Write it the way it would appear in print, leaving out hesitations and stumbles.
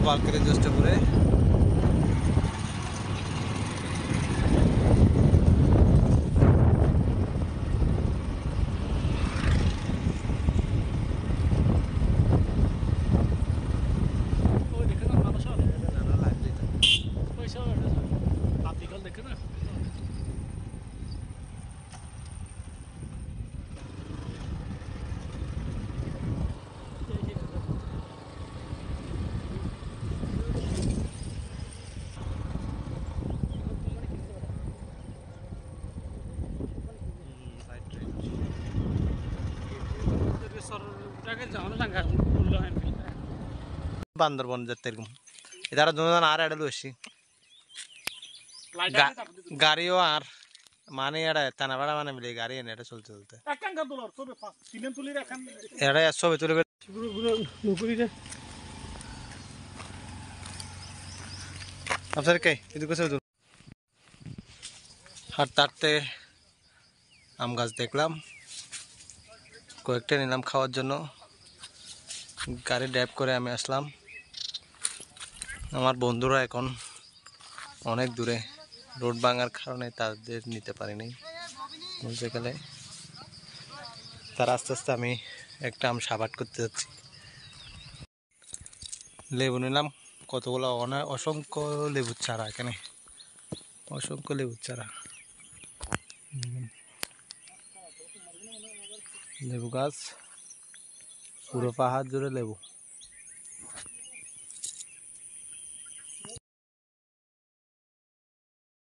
বালকের জ্যেষ্ঠপুরে। বান্দরবন যেতে এরকম এদারা দুজন আর এডাল বেশি গাড়িও আর মানে এটা টানাভাড়া মানে মিলে গাড়ি এনে এটা চলতে চলতে এটা ছবি তুলবে আপনার কে এদিকে ছবি তুল। হাঁটতে হাঁটতে আম গাছ দেখলাম, কয়েকটা নিলাম খাওয়ার জন্য। গাড়ি ড্রাইভ করে আমি আসলাম। আমার বন্ধুরা এখন অনেক দূরে, রোড ভাঙার কারণে তাদের নিতে পারিনি বলতে গেলে। তার আস্তে আস্তে আমি একটা আম সাবাট করতে যাচ্ছি। লেবু নিলাম কতগুলো, অসংখ্য লেবুর চারা, এখানে অসংখ্য লেবুর চারা, লেবু গাছ পুরো পাহাড় জুড়ে লেবু।